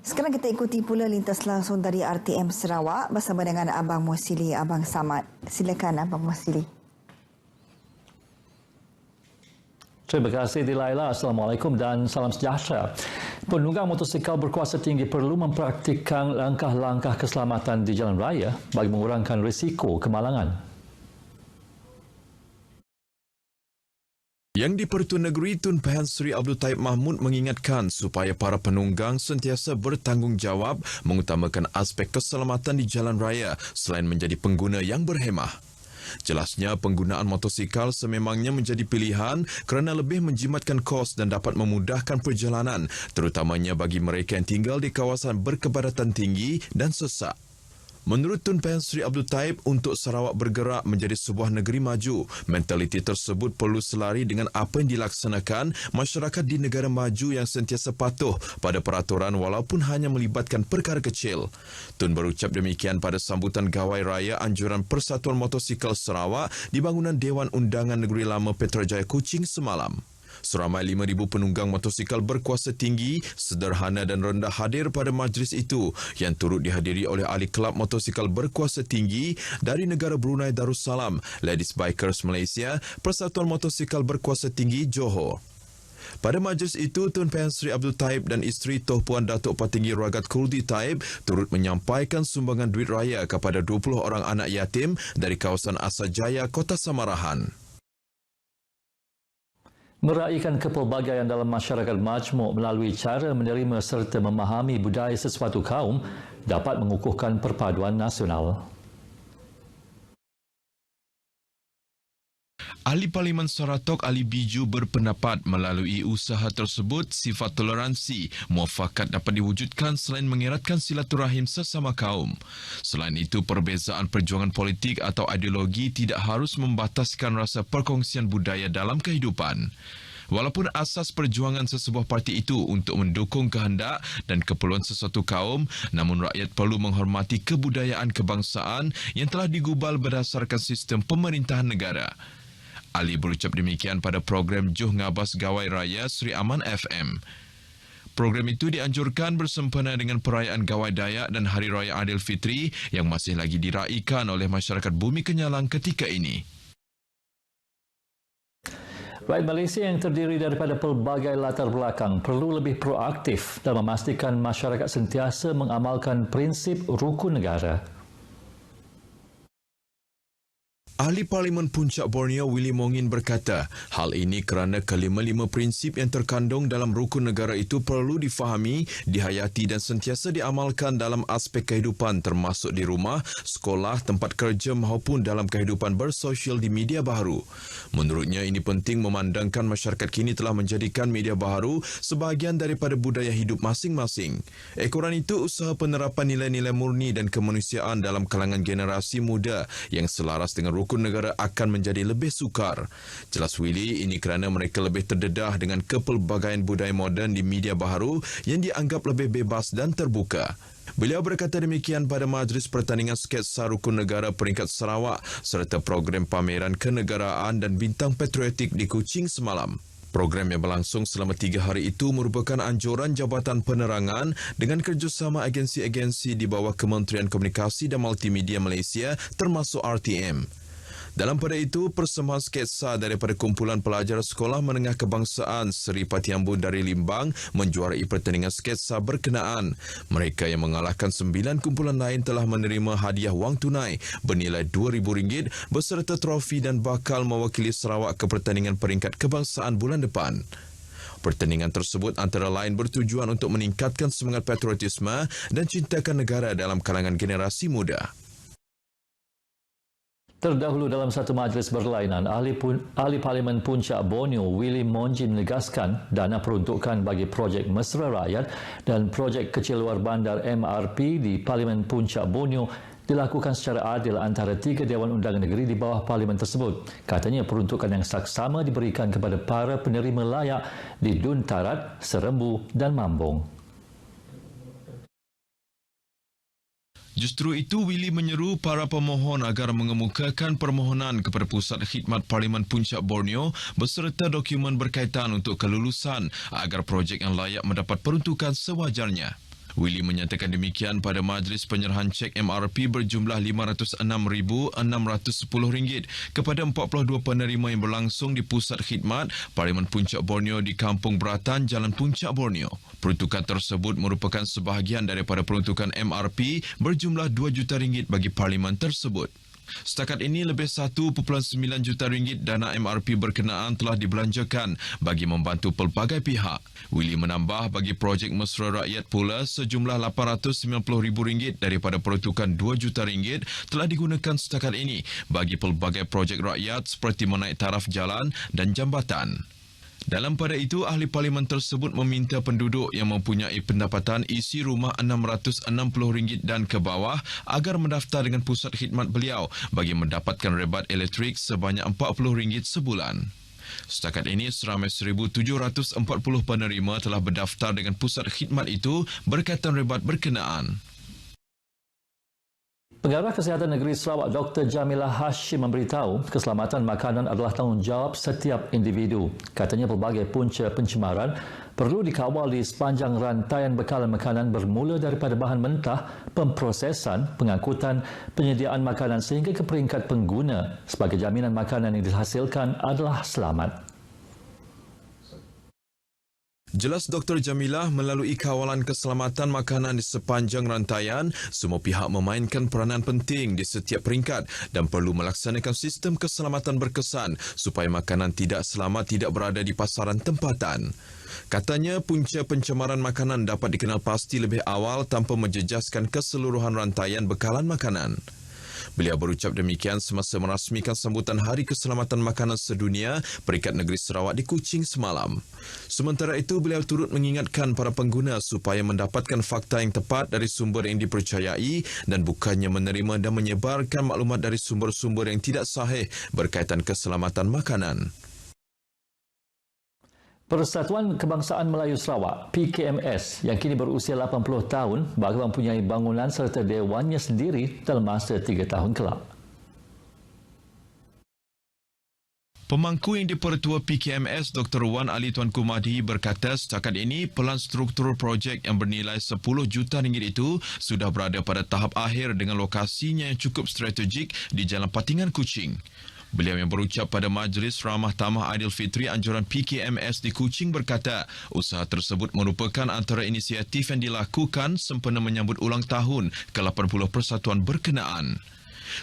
Sekarang kita ikuti pula lintas langsung dari RTM Sarawak bersama dengan Abang Muhsili, Abang Samad. Silakan Abang Muhsili. Terima kasih Dilaila. Assalamualaikum dan salam sejahtera. Penunggang motosikal berkuasa tinggi perlu mempraktikkan langkah-langkah keselamatan di jalan raya bagi mengurangkan risiko kemalangan. Yang di-Pertuan Negeri Tun Pehan Sri Abdul Taib Mahmud mengingatkan supaya para penunggang sentiasa bertanggungjawab mengutamakan aspek keselamatan di jalan raya selain menjadi pengguna yang berhemah. Jelasnya penggunaan motosikal sememangnya menjadi pilihan kerana lebih menjimatkan kos dan dapat memudahkan perjalanan terutamanya bagi mereka yang tinggal di kawasan berkepadatan tinggi dan sesak. Menurut Tun Pehan Sri Abdul Taib, untuk Sarawak bergerak menjadi sebuah negeri maju, mentaliti tersebut perlu selari dengan apa yang dilaksanakan masyarakat di negara maju yang sentiasa patuh pada peraturan walaupun hanya melibatkan perkara kecil. Tun berucap demikian pada sambutan Gawai Raya Anjuran Persatuan Motosikal Sarawak di bangunan Dewan Undangan Negeri Lama Petrajaya Kuching semalam. Seramai 5,000 penunggang motosikal berkuasa tinggi, sederhana dan rendah hadir pada majlis itu yang turut dihadiri oleh ahli kelab motosikal berkuasa tinggi dari negara Brunei Darussalam, Ladies Bikers Malaysia, Persatuan Motosikal Berkuasa Tinggi Johor. Pada majlis itu, Tun Pehan Sri Abdul Taib dan isteri Toh Puan Datuk Patinggi Ragat Kuldi Taib turut menyampaikan sumbangan duit raya kepada 20 orang anak yatim dari kawasan Asajaya, Kota Samarahan. Meraihkan kepelbagaian dalam masyarakat majmuk melalui cara menerima serta memahami budaya sesuatu kaum dapat mengukuhkan perpaduan nasional. Ahli Parlimen Saratok Ali Biju berpendapat melalui usaha tersebut sifat toleransi muafakat dapat diwujudkan selain mengeratkan silaturahim sesama kaum. Selain itu, perbezaan perjuangan politik atau ideologi tidak harus membataskan rasa perkongsian budaya dalam kehidupan. Walaupun asas perjuangan sesebuah parti itu untuk mendukung kehendak dan keperluan sesuatu kaum, namun rakyat perlu menghormati kebudayaan kebangsaan yang telah digubal berdasarkan sistem pemerintahan negara. Ali berucap demikian pada program Juh Ngabas Gawai Raya Sri Aman FM. Program itu dianjurkan bersempena dengan perayaan Gawai Dayak dan Hari Raya Aidilfitri yang masih lagi diraikan oleh masyarakat Bumi Kenyalang ketika ini. Rakyat Malaysia yang terdiri daripada pelbagai latar belakang perlu lebih proaktif dan memastikan masyarakat sentiasa mengamalkan prinsip rukun negara. Ahli Parlimen Puncak Borneo Willy Mongin berkata, hal ini kerana kelima-lima prinsip yang terkandung dalam rukun negara itu perlu difahami, dihayati dan sentiasa diamalkan dalam aspek kehidupan termasuk di rumah, sekolah, tempat kerja maupun dalam kehidupan bersosial di media baharu. Menurutnya ini penting memandangkan masyarakat kini telah menjadikan media baharu sebahagian daripada budaya hidup masing-masing. Ekoran itu, usaha penerapan nilai-nilai murni dan kemanusiaan dalam kalangan generasi muda yang selaras dengan rukun negara akan menjadi lebih sukar. Jelas Willy, ini kerana mereka lebih terdedah dengan kepelbagaian budaya moden di media baharu yang dianggap lebih bebas dan terbuka. Beliau berkata demikian pada majlis pertandingan sketsa rukun negara peringkat Sarawak serta program pameran kenegaraan dan bintang patriotik di Kuching semalam. Program yang berlangsung selama 3 hari itu merupakan anjuran Jabatan Penerangan dengan kerjasama agensi-agensi di bawah Kementerian Komunikasi dan Multimedia Malaysia termasuk RTM. Dalam pada itu, persembahan sketsa daripada kumpulan pelajar Sekolah Menengah Kebangsaan Seri Patiambu dari Limbang menjuarai pertandingan sketsa berkenaan. Mereka yang mengalahkan 9 kumpulan lain telah menerima hadiah wang tunai bernilai RM2,000 beserta trofi dan bakal mewakili Sarawak ke pertandingan peringkat kebangsaan bulan depan. Pertandingan tersebut antara lain bertujuan untuk meningkatkan semangat patriotisme dan cintakan negara dalam kalangan generasi muda. Terdahulu dalam satu majlis berlainan, Ahli Parlimen Puncak Borneo Willy Mongin menegaskan dana peruntukan bagi projek Mesra Rakyat dan projek kecil luar bandar MRP di Parlimen Puncak Borneo dilakukan secara adil antara 3 Dewan Undangan Negeri di bawah Parlimen tersebut. Katanya peruntukan yang saksama diberikan kepada para penerima layak di Dun Tarat, Serembu dan Mambong. Justru itu, Willy menyeru para pemohon agar mengemukakan permohonan kepada Pusat Khidmat Parlimen Puncak Borneo beserta dokumen berkaitan untuk kelulusan agar projek yang layak mendapat peruntukan sewajarnya. Willy menyatakan demikian pada majlis penyerahan cek MRP berjumlah RM506,610 kepada 42 penerima yang berlangsung di Pusat Khidmat Parlimen Puncak Borneo di Kampung Beratan, Jalan Puncak Borneo. Peruntukan tersebut merupakan sebahagian daripada peruntukan MRP berjumlah RM2 juta bagi Parlimen tersebut. Setakat ini, lebih RM1.9 juta dana MRP berkenaan telah dibelanjakan bagi membantu pelbagai pihak. Willy menambah bagi projek mesra rakyat pula sejumlah RM890,000 daripada peruntukan RM2 juta telah digunakan setakat ini bagi pelbagai projek rakyat seperti menaik taraf jalan dan jambatan. Dalam pada itu, ahli parlimen tersebut meminta penduduk yang mempunyai pendapatan isi rumah RM660 dan ke bawah agar mendaftar dengan pusat khidmat beliau bagi mendapatkan rebat elektrik sebanyak RM40 sebulan. Setakat ini, seramai 1,740 penerima telah berdaftar dengan pusat khidmat itu berkaitan rebat berkenaan. Pengarah Kesihatan Negeri Sarawak Dr. Jamilah Hashim memberitahu keselamatan makanan adalah tanggungjawab setiap individu. Katanya pelbagai punca pencemaran perlu dikawal di sepanjang rantaian bekalan makanan bermula daripada bahan mentah, pemprosesan, pengangkutan, penyediaan makanan sehingga ke peringkat pengguna sebagai jaminan makanan yang dihasilkan adalah selamat. Jelas Dr. Jamilah, melalui kawalan keselamatan makanan di sepanjang rantaian, semua pihak memainkan peranan penting di setiap peringkat dan perlu melaksanakan sistem keselamatan berkesan supaya makanan tidak selamat tidak berada di pasaran tempatan. Katanya, punca pencemaran makanan dapat dikenal pasti lebih awal tanpa menjejaskan keseluruhan rantaian bekalan makanan. Beliau berucap demikian semasa merasmikan sambutan Hari Keselamatan Makanan Sedunia peringkat negeri Sarawak di Kuching semalam. Sementara itu, beliau turut mengingatkan para pengguna supaya mendapatkan fakta yang tepat dari sumber yang dipercayai dan bukannya menerima dan menyebarkan maklumat dari sumber-sumber yang tidak sahih berkaitan keselamatan makanan. Persatuan Kebangsaan Melayu Sarawak, PKMS, yang kini berusia 80 tahun, bakal mempunyai bangunan serta dewannya sendiri dalam masa 3 tahun kelak. Pemangku yang dipertua PKMS Dr. Wan Ali Tuanku Mahdi berkata setakat ini pelan struktur projek yang bernilai RM10 juta itu sudah berada pada tahap akhir dengan lokasinya yang cukup strategik di Jalan Patingan Kuching. Beliau yang berucap pada Majlis Ramah Tamah Aidilfitri anjuran PKMS di Kuching berkata, usaha tersebut merupakan antara inisiatif yang dilakukan sempena menyambut ulang tahun ke-80 persatuan berkenaan.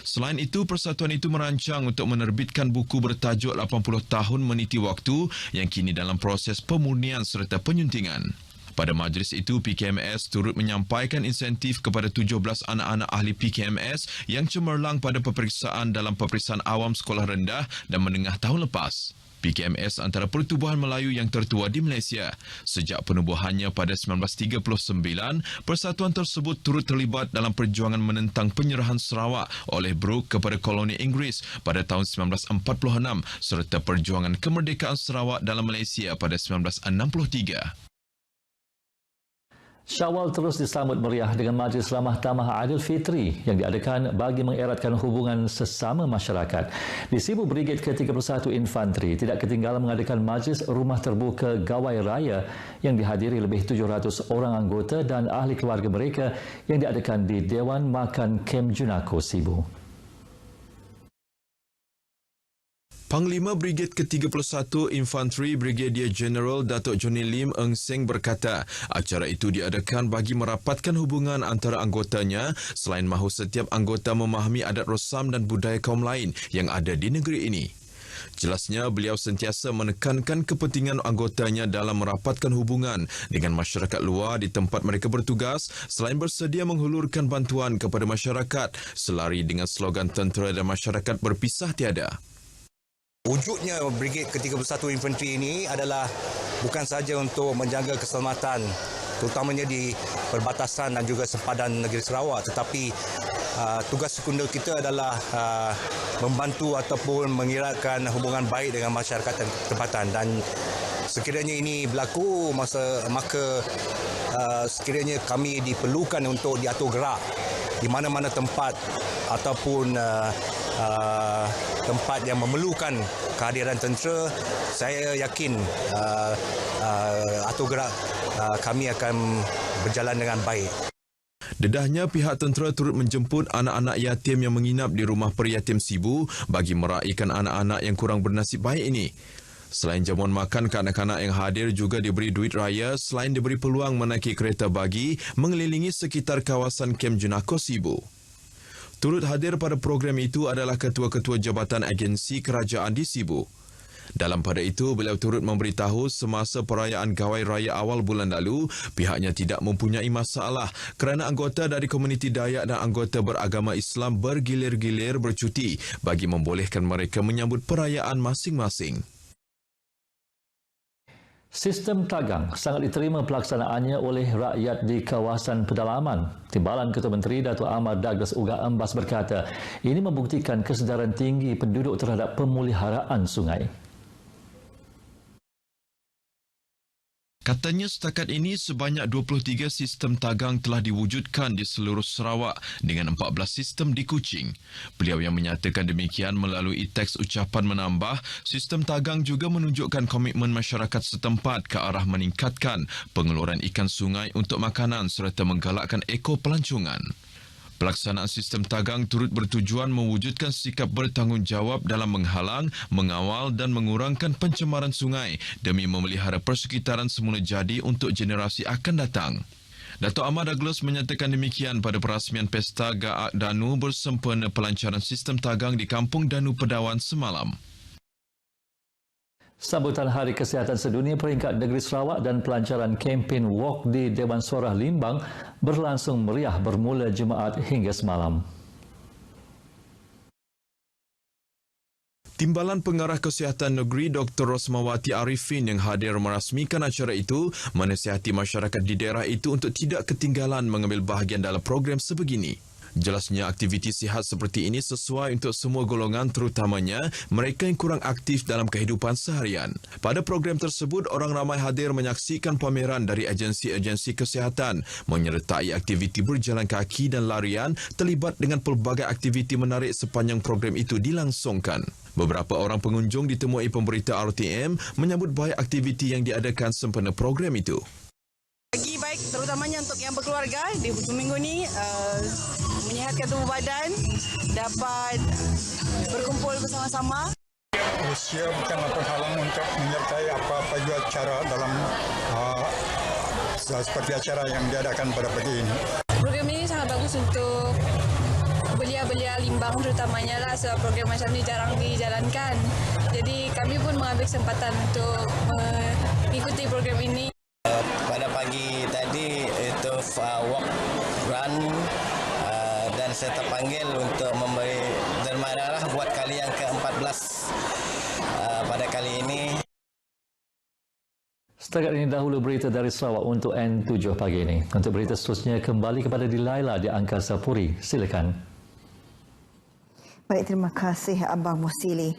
Selain itu, persatuan itu merancang untuk menerbitkan buku bertajuk 80 tahun meniti waktu yang kini dalam proses pemurnian serta penyuntingan. Pada majlis itu, PKMS turut menyampaikan insentif kepada 17 anak-anak ahli PKMS yang cemerlang pada peperiksaan dalam peperiksaan awam sekolah rendah dan menengah tahun lepas. PKMS antara pertubuhan Melayu yang tertua di Malaysia. Sejak penubuhannya pada 1939, persatuan tersebut turut terlibat dalam perjuangan menentang penyerahan Sarawak oleh Brooke kepada koloni Inggeris pada tahun 1946 serta perjuangan kemerdekaan Sarawak dalam Malaysia pada 1963. Syawal terus disambut meriah dengan Majlis Ramah Tamah Aidilfitri yang diadakan bagi mengeratkan hubungan sesama masyarakat. Di Sibu Brigade ke-31 Infantri tidak ketinggalan mengadakan Majlis Rumah Terbuka Gawai Raya yang dihadiri lebih 700 orang anggota dan ahli keluarga mereka yang diadakan di Dewan Makan Kem Junako, Sibu. Panglima Brigade ke-31 Infantri Brigadier General Datuk Johnny Lim Eng Seng berkata, acara itu diadakan bagi merapatkan hubungan antara anggotanya selain mahu setiap anggota memahami adat rosam dan budaya kaum lain yang ada di negeri ini. Jelasnya, beliau sentiasa menekankan kepentingan anggotanya dalam merapatkan hubungan dengan masyarakat luar di tempat mereka bertugas selain bersedia menghulurkan bantuan kepada masyarakat selari dengan slogan tentera dan masyarakat berpisah tiada. Wujudnya Brigade ke-31 Infantri ini adalah bukan sahaja untuk menjaga keselamatan terutamanya di perbatasan dan juga sempadan negeri Sarawak, tetapi tugas sekunder kita adalah membantu ataupun mengeratkan hubungan baik dengan masyarakat tempatan. Dan sekiranya ini berlaku maka sekiranya kami diperlukan untuk diatur gerak di mana-mana tempat ataupun tempat yang memerlukan kehadiran tentera, saya yakin atur gerak kami akan berjalan dengan baik. Dedahnya pihak tentera turut menjemput anak-anak yatim yang menginap di rumah peryatim Sibu bagi meraihkan anak-anak yang kurang bernasib baik ini. Selain jamuan makan, kanak-kanak yang hadir juga diberi duit raya selain diberi peluang menaiki kereta bagi mengelilingi sekitar kawasan kem Junako Sibu. Turut hadir pada program itu adalah ketua-ketua jabatan agensi kerajaan di Sibu. Dalam pada itu, beliau turut memberitahu semasa perayaan Gawai Raya awal bulan lalu, pihaknya tidak mempunyai masalah kerana anggota dari komuniti Dayak dan anggota beragama Islam bergilir-gilir bercuti bagi membolehkan mereka menyambut perayaan masing-masing. Sistem tagang sangat diterima pelaksanaannya oleh rakyat di kawasan pedalaman. Timbalan Ketua Menteri Datuk Ahmad Douglas Uga Embas berkata, ini membuktikan kesedaran tinggi penduduk terhadap pemeliharaan sungai. Katanya setakat ini sebanyak 23 sistem tagang telah diwujudkan di seluruh Sarawak dengan 14 sistem di Kuching. Beliau yang menyatakan demikian melalui teks ucapan menambah, sistem tagang juga menunjukkan komitmen masyarakat setempat ke arah meningkatkan pengeluaran ikan sungai untuk makanan serta menggalakkan ekopelancongan. Pelaksanaan sistem tagang turut bertujuan mewujudkan sikap bertanggungjawab dalam menghalang, mengawal dan mengurangkan pencemaran sungai demi memelihara persekitaran semula jadi untuk generasi akan datang. Datuk Ahmad Douglas menyatakan demikian pada perasmian Pesta Gaak Danu bersempena pelancaran sistem tagang di Kampung Danu Pedawan semalam. Sambutan Hari Kesihatan Sedunia peringkat Negeri Sarawak dan pelancaran kempen Walk di Dewan Sorah Limbang berlangsung meriah bermula Jumaat hingga semalam. Timbalan Pengarah Kesihatan Negeri Dr. Rosmawati Arifin yang hadir merasmikan acara itu menasihati masyarakat di daerah itu untuk tidak ketinggalan mengambil bahagian dalam program sebegini. Jelasnya aktiviti sihat seperti ini sesuai untuk semua golongan terutamanya mereka yang kurang aktif dalam kehidupan seharian. Pada program tersebut, orang ramai hadir menyaksikan pameran dari agensi-agensi kesihatan menyertai aktiviti berjalan kaki dan larian terlibat dengan pelbagai aktiviti menarik sepanjang program itu dilangsungkan. Beberapa orang pengunjung ditemui pemberita RTM menyambut baik aktiviti yang diadakan sempena program itu. Bagi baik terutamanya untuk yang berkeluarga di hujung minggu ni menyihatkan tubuh badan, dapat berkumpul bersama-sama. Usia bukanlah penghalang untuk menyertai apa-apa juga acara dalam seperti acara yang diadakan pada pagi ini. Program ini sangat bagus untuk belia-belia limbang terutamanya lah, sebab program macam ni jarang dijalankan. Jadi kami pun mengambil kesempatan untuk mengikuti program ini. Pada pagi tadi itu walk, run dan saya terpanggil untuk memberi derma darah buat kali yang ke-14 pada kali ini. Setakat ini dahulu berita dari Sarawak untuk N7 pagi ini. Untuk berita seterusnya kembali kepada Dilaila di Angkasa Puri. Silakan. Baik, terima kasih Abang Musili.